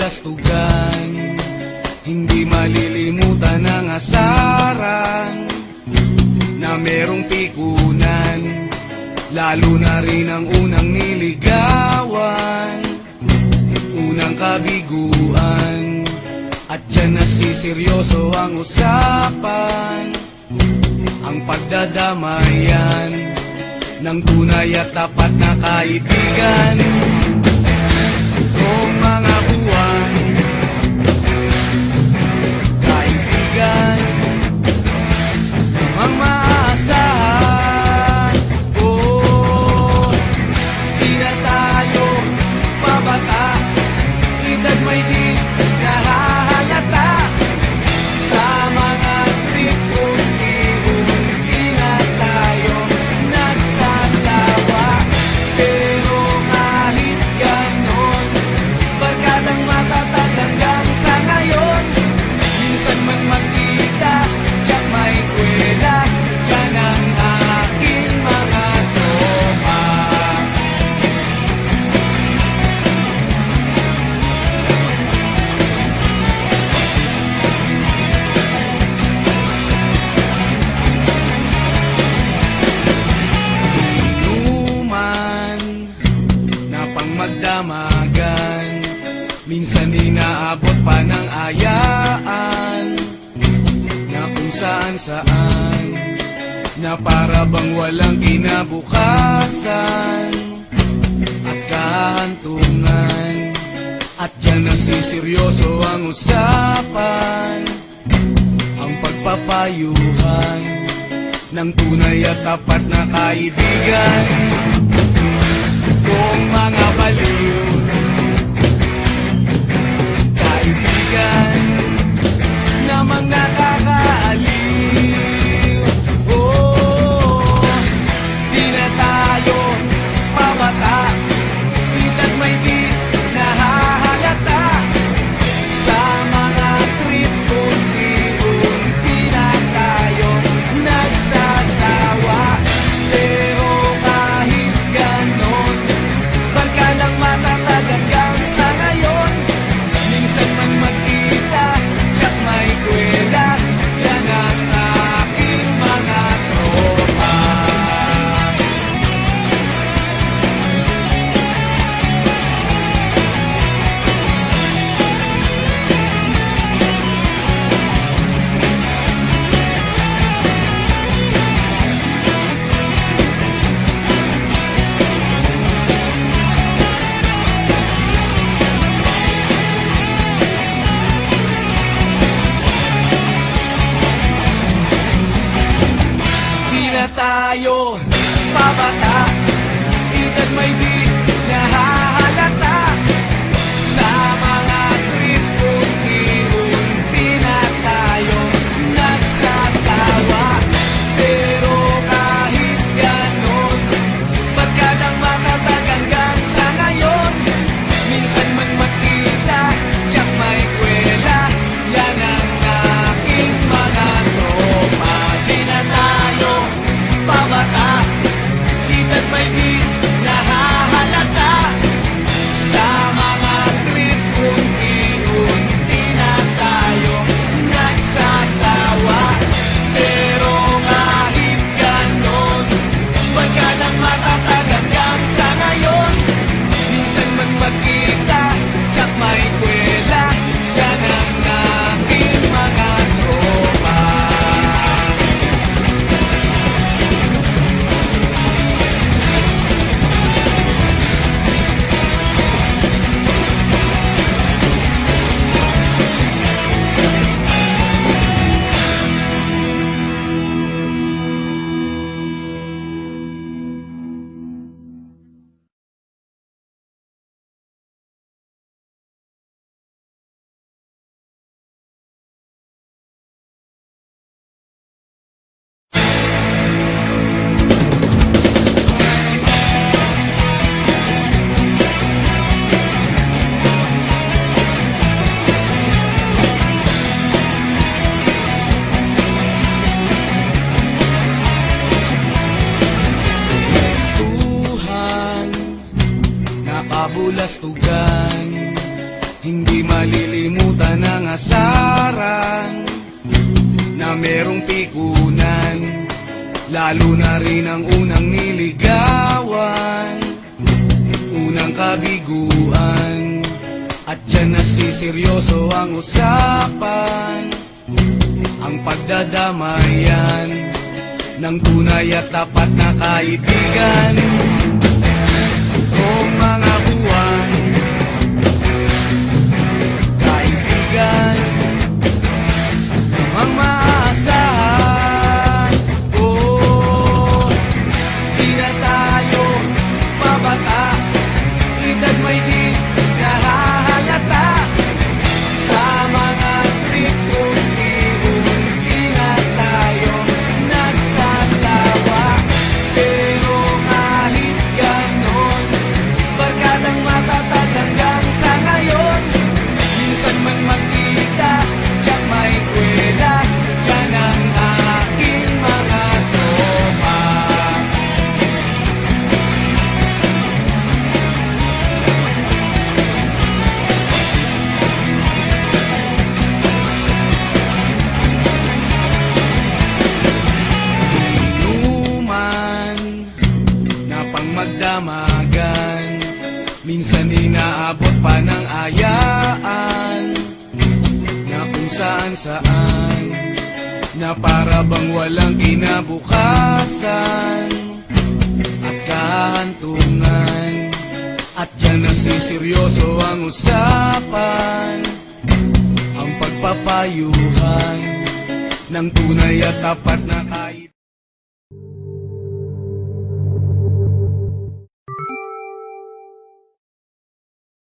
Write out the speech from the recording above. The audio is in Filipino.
kabulastugan, hindi malilimutan ang asaran na merong pikunan, lalo na rin ang unang niligawan, unang kabiguan. At dyan nasiseryoso ang usapan, ang pagdadamayan ng tunay at tapat na kaibigan. Noong mga buwan, kaibigan, namang maaasahan. Oh, di na tayo pabata, edad may di nahahalata. Sa mga trip unti-unti na tayo nagsasawa. Pero kahit ganon, barkadang matatag hanggang sa ngayon. Minsan man magkita, tiyak may kwela, yan ang aking mga tropa. Inuman na pang magdamagan, minsan inaabot pa ng ayaan, na kung saan-saan, na para bang walang kinabukasan at kahantungan. At dyan nasiseryoso ang usapan, ang pagpapayuhan ng tunay at tapat na kaibigan. Kung mga baliw, kaibigan, namang nakakaaliw. Oh, di na tayo pabata, edad may di nahahalata. Sa mga trip unti-unti na tayo nagsasawa. Pero kahit ganon, barkadang matatag hanggang sa ngayon. Minsan man magkita, tiyak may kwela, yan ang aking mga tropa. Di na tayo pabata, edad may di nahahalata. Sa mga trip unti-unti na tayo nagsasawa. Pero kahit ganon, barkadang matatag hanggang sa ngayon. Minsan man magkita, tiyak may kwela, yan ang aking mga tropa. Di na tayo pabata, edad may di nahahalata. Sa mga trip unti-unti na tayo nagsasawa. Pero kahit ganon, barkadang matatag hanggang sa ngayon. Minsan man magkita, tiyak may kwela, yan ang aking mga tropa. kabulastugan, hindi asaran na merong pikunan, lalo na rin ang unang niligawan, unang kabiguan. At dyan nasiseryoso ang usapan, ang pagdadamayan ng tunay at tapat na kaibigan. Noong mga buwan, kaibigan, namang maaasahan. Oh, di na tayo babata, edad may di nahahalata. Sa mga trip, unti-unti na tayo nagsasawa. Pero kahit ganon, barkadang matatag hanggang sa ngayon. Minsan man magkita, tiyak may kwela, yan ang aking mga tropa. Inuman na pang magdamagan, minsan inaabot pa ng ayaan, na kung saan-saan, na para bang walang kinabukasan at kahantungan. At dyan nasiseryoso ang usapan, ang pagpapayuhan ng tunay at tapat na kaibigan.